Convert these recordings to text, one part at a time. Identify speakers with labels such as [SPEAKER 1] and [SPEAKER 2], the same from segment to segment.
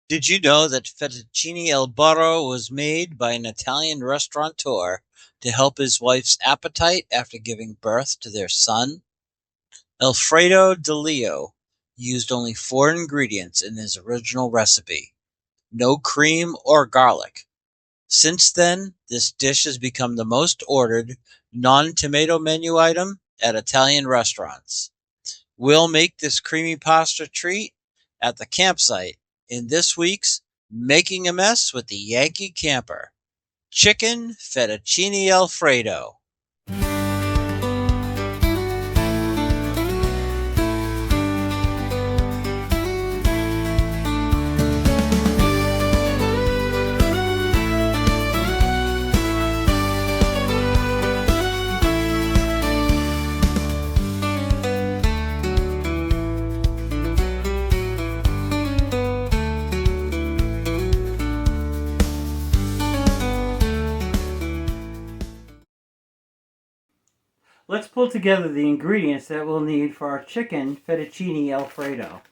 [SPEAKER 1] Did you know that fettuccine Alfredo was made by an Italian restaurateur to help his wife's appetite after giving birth to their son? Alfredo de Leo used only four ingredients in his original recipe: no cream or garlic. Since then, this dish has become the most ordered non-tomato menu item at Italian restaurants. We'll make this creamy pasta treat at the campsite in this week's Making a Mess with the Yankee Camper. Chicken Fettuccini Alfredo.
[SPEAKER 2] Let's pull together the ingredients that we'll need for our chicken fettuccine Alfredo.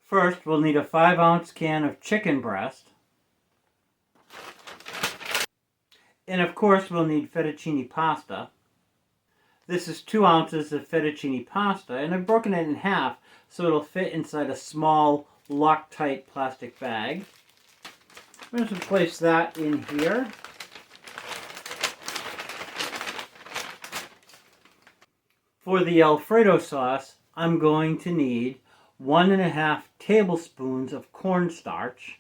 [SPEAKER 2] First, we'll need a 5-ounce can of chicken breast. And of course, we'll need fettuccine pasta. This is 2 ounces of fettuccine pasta, and I've broken it in half so it'll fit inside a small Loctite plastic bag. I'm going to place that in here. For the Alfredo sauce, I'm going to need 1.5 tablespoons of cornstarch,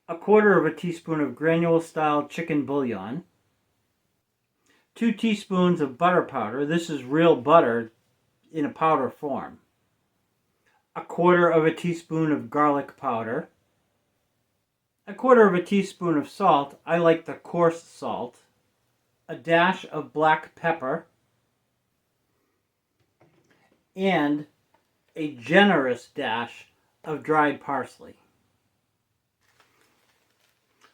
[SPEAKER 2] 1/4 teaspoon of granule-style chicken bouillon, 2 teaspoons of butter powder. This is real butter in a powder form. 1/4 teaspoon of garlic powder, 1/4 teaspoon of salt. I like the coarse salt. A dash of black pepper, and a generous dash of dried parsley.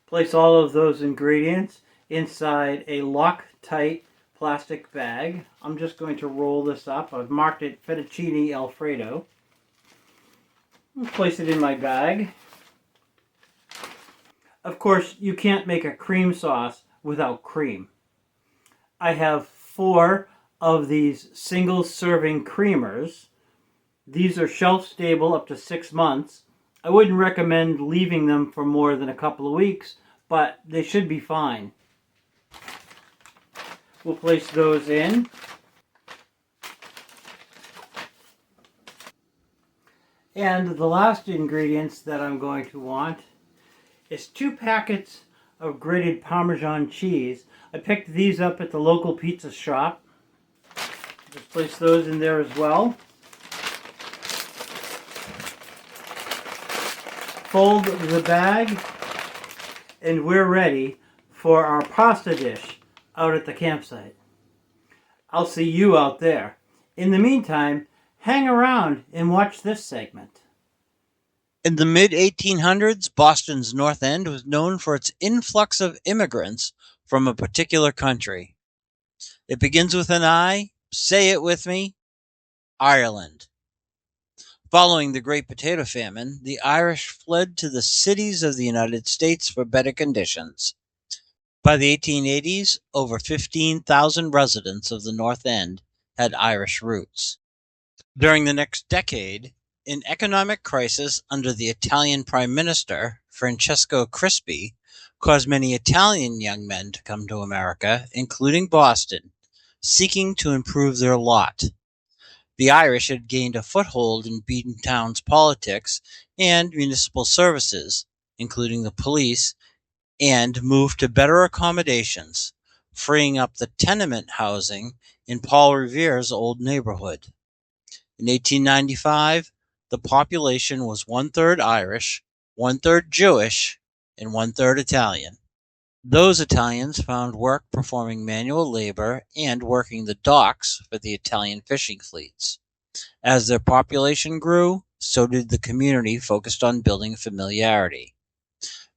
[SPEAKER 2] Place all of those ingredients inside a Loctite plastic bag. I'm just going to roll this up. I've marked it Fettuccine Alfredo. Place it in my bag. Of course, you can't make a cream sauce without cream. I have 4 of these single serving creamers. These are shelf stable up to 6 months. I wouldn't recommend leaving them for more than a couple of weeks, but they should be fine. We'll place those in. And the last ingredients that I'm going to want is 2 packets of grated Parmesan cheese. I picked these up at the local pizza shop. Just place those in there as well. Fold the bag, and we're ready for our pasta dish out at the campsite. I'll see you out there. In the meantime, hang around and watch this segment.
[SPEAKER 1] In the mid-1800s, Boston's North End was known for its influx of immigrants from a particular country. It begins with an I. Say it with me. Ireland. Following the Great Potato Famine, the Irish fled to the cities of the United States for better conditions. By the 1880s, over 15,000 residents of the North End had Irish roots. During the next decade, an economic crisis under the Italian Prime Minister, Francesco Crispi, caused many Italian young men to come to America, including Boston, seeking to improve their lot. The Irish had gained a foothold in Beatontown's politics and municipal services, including the police, and moved to better accommodations, freeing up the tenement housing in Paul Revere's old neighborhood. In 1895, the population was 1/3 Irish, 1/3 Jewish, and 1/3 Italian. Those Italians found work performing manual labor and working the docks for the Italian fishing fleets. As their population grew, so did the community focused on building familiarity.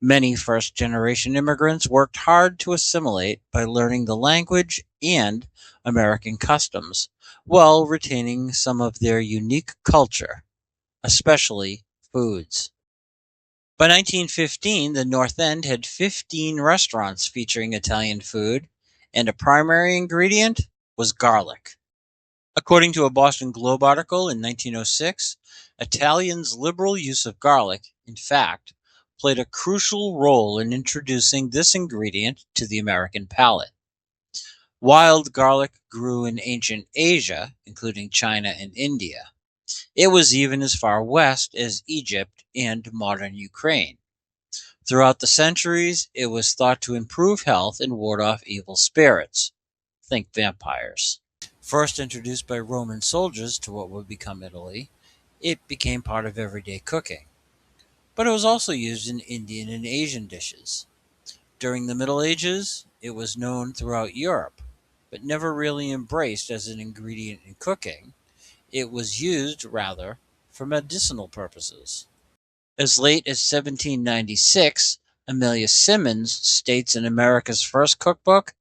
[SPEAKER 1] Many first-generation immigrants worked hard to assimilate by learning the language and American customs, while retaining some of their unique culture, especially foods. By 1915, the North End had 15 restaurants featuring Italian food, and a primary ingredient was garlic. According to a Boston Globe article in 1906, Italians' liberal use of garlic, in fact, played a crucial role in introducing this ingredient to the American palate. Wild garlic grew in ancient Asia, including China and India. It was even as far west as Egypt and modern Ukraine. Throughout the centuries, it was thought to improve health and ward off evil spirits. Think vampires. First introduced by Roman soldiers to what would become Italy, it became part of everyday cooking. But it was also used in Indian and Asian dishes. During the Middle Ages, it was known throughout Europe, but never really embraced as an ingredient in cooking. It was used, rather, for medicinal purposes. As late as 1796, Amelia Simmons states in America's first cookbook,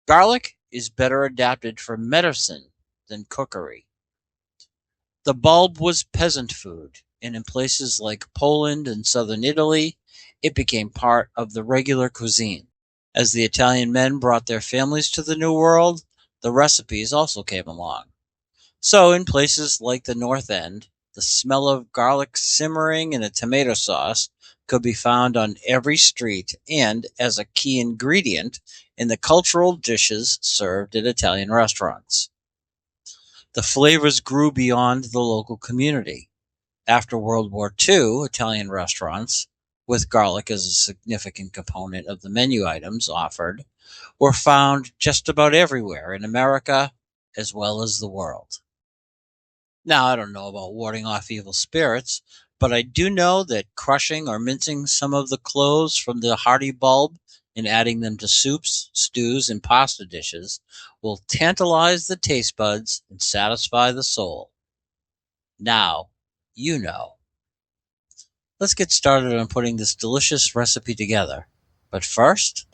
[SPEAKER 1] "Garlic is better adapted for medicine than cookery." The bulb was peasant food, and in places like Poland and southern Italy, it became part of the regular cuisine. As the Italian men brought their families to the New World, the recipes also came along. So, in places like the North End, the smell of garlic simmering in a tomato sauce could be found on every street and as a key ingredient in the cultural dishes served at Italian restaurants. The flavors grew beyond the local community. After World War II, Italian restaurants, with garlic as a significant component of the menu items offered, were found just about everywhere in America as well as the world. Now, I don't know about warding off evil spirits, but I do know that crushing or mincing some of the cloves from the hardy bulb and adding them to soups, stews, and pasta dishes will tantalize the taste buds and satisfy the soul. Now, you know. Let's get started on putting this delicious recipe together. But first,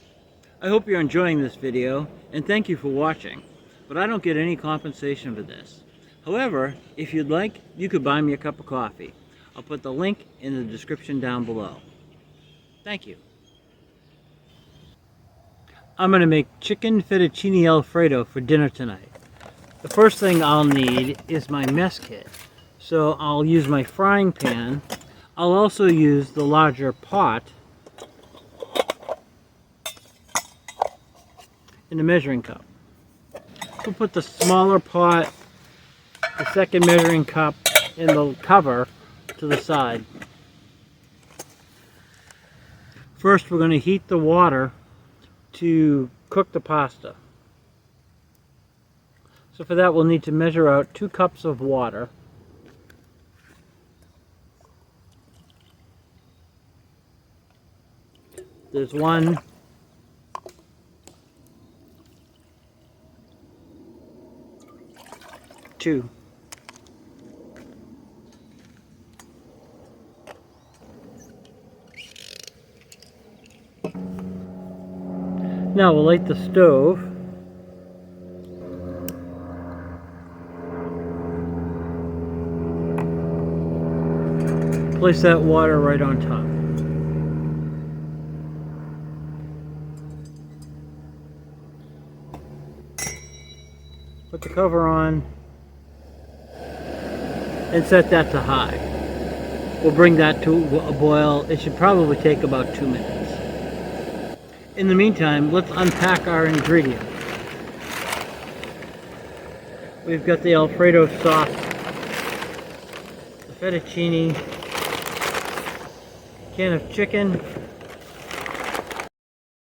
[SPEAKER 1] I hope you're enjoying this video, and thank you for watching. But I don't get any compensation for this. However, if you'd like, you could buy me a cup of coffee. I'll put the link in the description down below. Thank you. I'm going to make chicken fettuccine Alfredo for dinner tonight. The first thing I'll need is my mess kit. So I'll use my frying pan. I'll also use the larger pot and the measuring cup. We'll put the smaller pot, the second measuring cup, and the cover to the side. First, we're going to heat the water to cook the pasta. So for that, we'll need to measure out 2 cups of water. There's 1, 2. Now we'll light the stove. Place that water right on top. Put the cover on and set that to high. We'll bring that to a boil. It should probably take about 2 minutes. In the meantime, let's unpack our ingredients. We've got the Alfredo sauce, the fettuccine, can of chicken,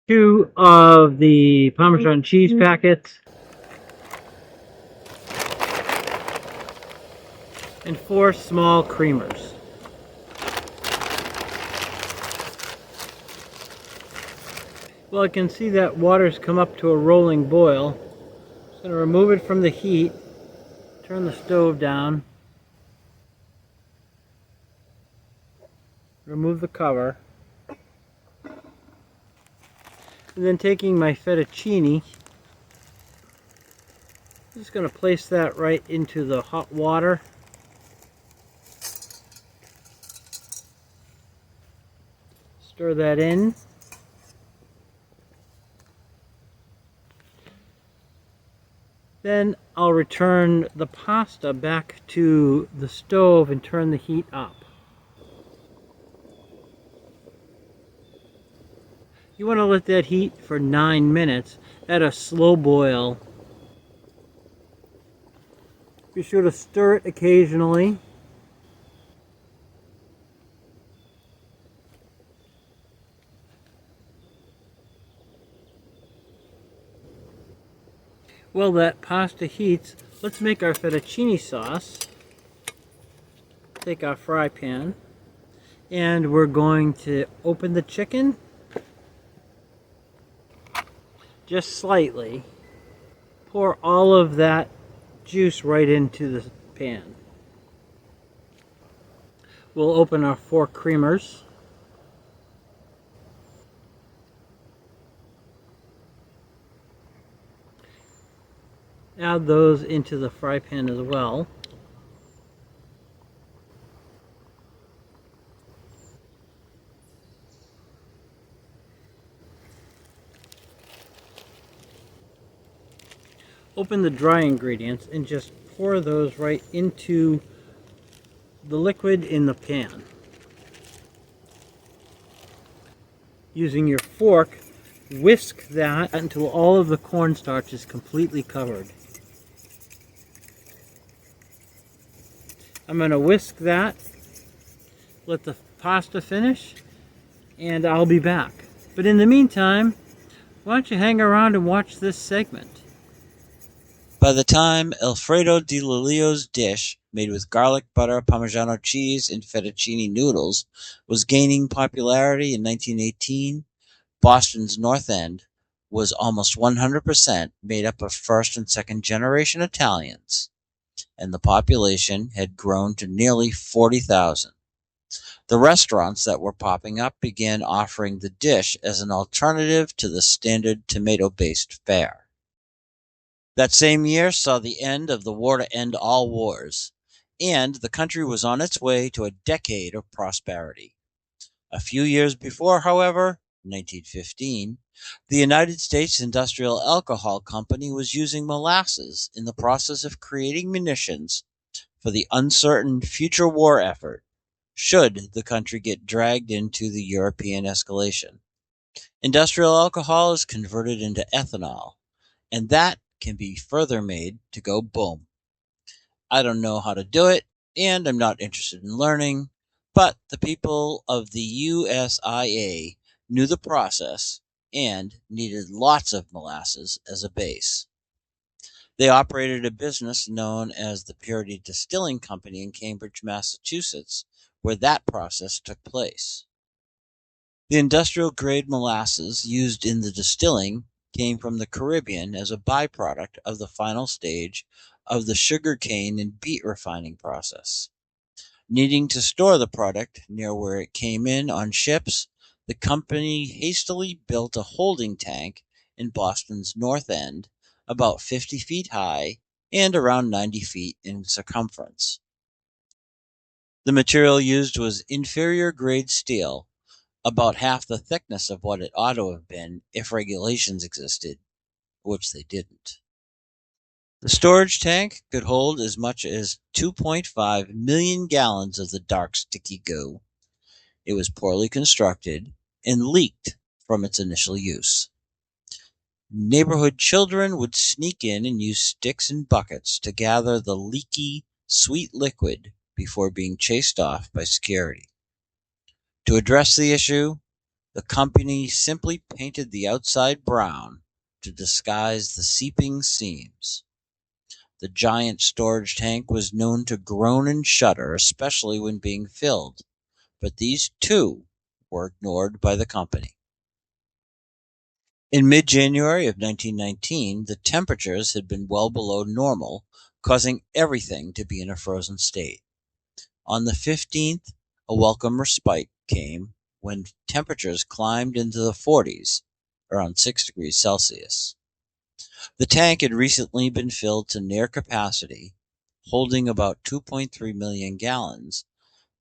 [SPEAKER 1] 2 of the parmesan cheese packets, and 4 small creamers. Well, I can see that water's come up to a rolling boil. I'm just going to remove it from the heat, turn the stove down, remove the cover, and then taking my fettuccine, I'm just going to place that right into the hot water.
[SPEAKER 2] Stir that in. Then I'll return the pasta back to the stove and turn the heat up. You want to let that heat for 9 minutes at a slow boil. Be sure to stir it occasionally. While that pasta heats, let's make our fettuccine sauce. Take our fry pan, and we're going to open the chicken just slightly. Pour all of that juice right into the pan. We'll open our 4 creamers. Add those into the fry pan as well. Open the dry ingredients and just pour those right into the liquid in the pan. Using your fork, whisk that until all of the cornstarch is completely covered. I'm going to whisk that, let the pasta finish, and I'll be back. But in the meantime, why don't you hang around and watch this segment?
[SPEAKER 1] By the time Alfredo di Lilio's dish, made with garlic butter, Parmigiano cheese, and fettuccine noodles, was gaining popularity in 1918, Boston's North End was almost 100% made up of first and second generation Italians, and the population had grown to nearly 40,000. The restaurants that were popping up began offering the dish as an alternative to the standard tomato-based fare. That same year saw the end of the war to end all wars, and the country was on its way to a decade of prosperity. A few years before, however, 1915, the United States Industrial Alcohol Company was using molasses in the process of creating munitions for the uncertain future war effort, should the country get dragged into the European escalation. Industrial alcohol is converted into ethanol, and that can be further made to go boom. I don't know how to do it, and I'm not interested in learning, but the people of the USIA knew the process and needed lots of molasses as a base. They operated a business known as the Purity Distilling Company in Cambridge, Massachusetts, where that process took place. The industrial-grade molasses used in the distilling came from the Caribbean as a byproduct of the final stage of the sugarcane and beet refining process. Needing to store the product near where it came in on ships, the company hastily built a holding tank in Boston's North End, about 50 feet high and around 90 feet in circumference. The material used was inferior grade steel, about half the thickness of what it ought to have been if regulations existed, which they didn't. The storage tank could hold as much as 2.5 million gallons of the dark, sticky goo. It was poorly constructed and leaked from its initial use. Neighborhood children would sneak in and use sticks and buckets to gather the leaky, sweet liquid before being chased off by security. To address the issue, the company simply painted the outside brown to disguise the seeping seams. The giant storage tank was known to groan and shudder, especially when being filled, but these too were ignored by the company. In mid-January of 1919, the temperatures had been well below normal, causing everything to be in a frozen state. On the 15th, a welcome respite came when temperatures climbed into the 40s, around 6 degrees Celsius. The tank had recently been filled to near capacity, holding about 2.3 million gallons,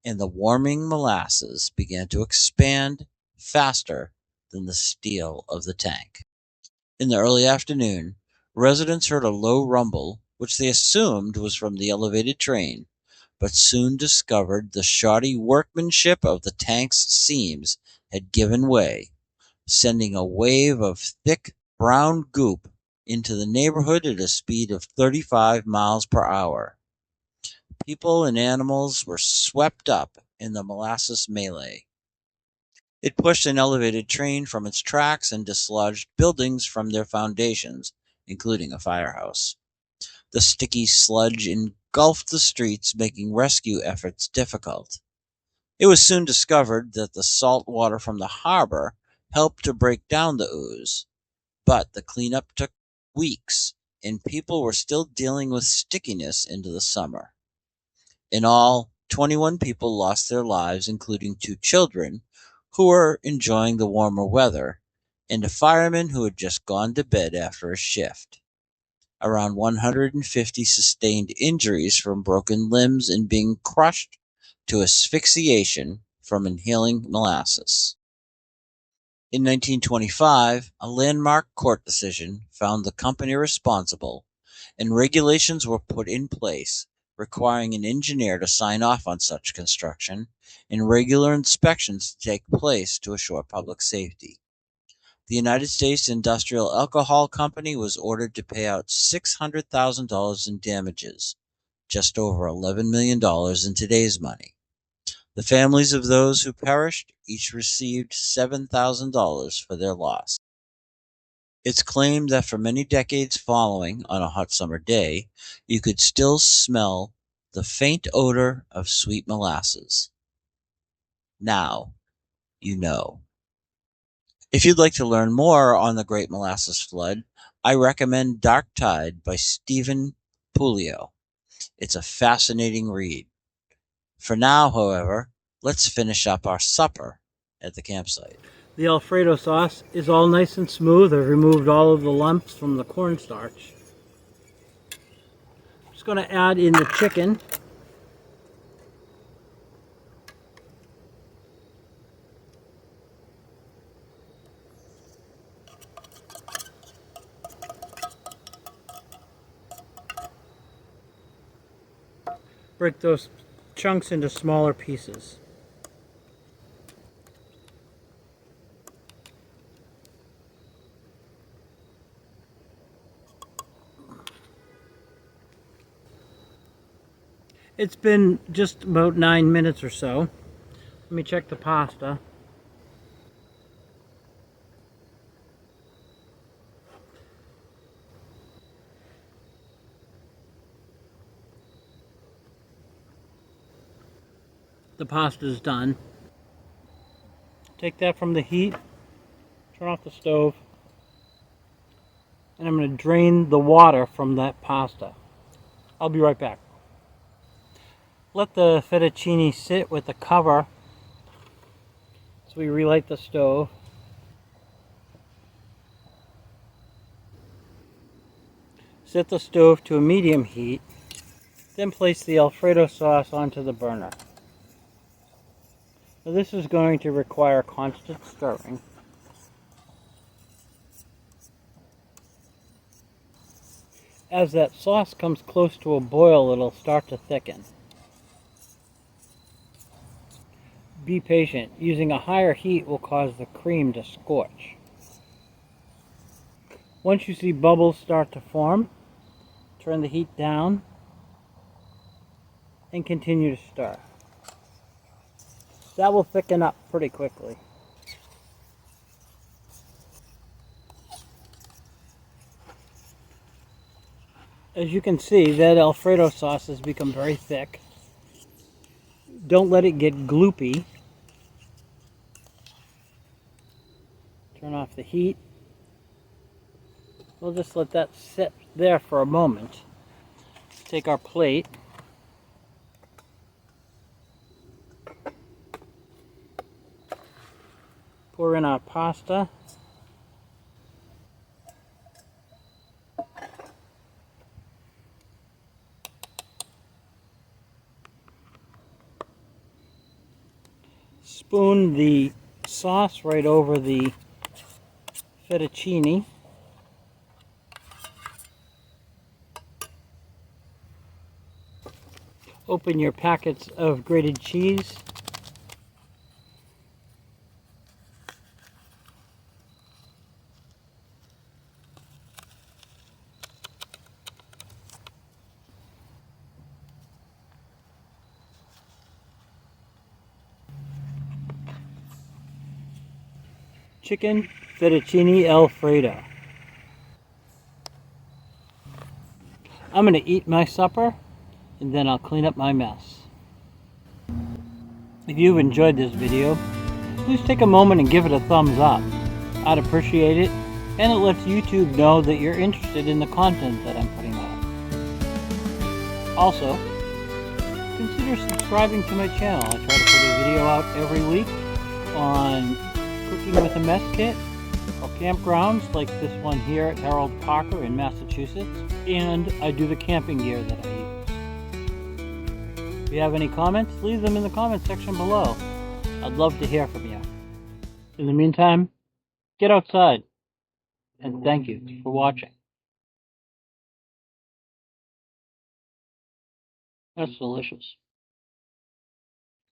[SPEAKER 1] and the warming molasses began to expand, faster than the steel of the tank. In the early afternoon, residents heard a low rumble, which they assumed was from the elevated train, but soon discovered the shoddy workmanship of the tank's seams had given way, sending a wave of thick brown goop into the neighborhood at a speed of 35 miles per hour. People and animals were swept up in the molasses melee. It pushed an elevated train from its tracks and dislodged buildings from their foundations, including a firehouse. The sticky sludge engulfed the streets, making rescue efforts difficult. It was soon discovered that the salt water from the harbor helped to break down the ooze, but the cleanup took weeks, and people were still dealing with stickiness into the summer. In all, 21 people lost their lives, including 2 children who were enjoying the warmer weather, and a fireman who had just gone to bed after a shift. Around 150 sustained injuries from broken limbs and being crushed to asphyxiation from inhaling molasses. In 1925, a landmark court decision found the company responsible, and regulations were put in place requiring an engineer to sign off on such construction and regular inspections to take place to assure public safety. The United States Industrial Alcohol Company was ordered to pay out $600,000 in damages, just over $11 million in today's money. The families of those who perished each received $7,000 for their loss. It's claimed that for many decades following, on a hot summer day, you could still smell the faint odor of sweet molasses. Now you know. If you'd like to learn more on the Great Molasses Flood, I recommend Dark Tide by Stephen Puleo. It's a fascinating read. For now, however, let's finish up our supper at the campsite.
[SPEAKER 2] The Alfredo sauce is all nice and smooth. I've removed all of the lumps from the cornstarch. Just going to add in the chicken. Break those chunks into smaller pieces. It's been just about 9 minutes or so. Let me check the pasta. The pasta's done. Take that from the heat, turn off the stove, and I'm going to drain the water from that pasta. I'll be right back. Let the fettuccine sit with the cover so we relight the stove. Set the stove to a medium heat, then place the Alfredo sauce onto the burner. Now this is going to require constant stirring. As that sauce comes close to a boil, it'll start to thicken. Be patient. Using a higher heat will cause the cream to scorch. Once you see bubbles start to form, turn the heat down and continue to stir. That will thicken up pretty quickly. As you can see, that Alfredo sauce has become very thick. Don't let it get gloopy. Turn off the heat. We'll just let that sit there for a moment. Take our plate. Pour in our pasta. Spoon the sauce right over the fettuccine. Open your packets of grated cheese. Chicken fettuccine Alfredo. I'm going to eat my supper and then I'll clean up my mess. If you've enjoyed this video, please take a moment and give it a thumbs up. I'd appreciate it, and it lets YouTube know that you're interested in the content that I'm putting out. Also, consider subscribing to my channel. I try to put a video out every week on cooking with a mess kit, or campgrounds like this one here at Harold Parker in Massachusetts, and I do the camping gear that I use. If you have any comments, leave them in the comment section below. I'd love to hear from you. In the meantime, get outside, and thank you for watching. That's delicious.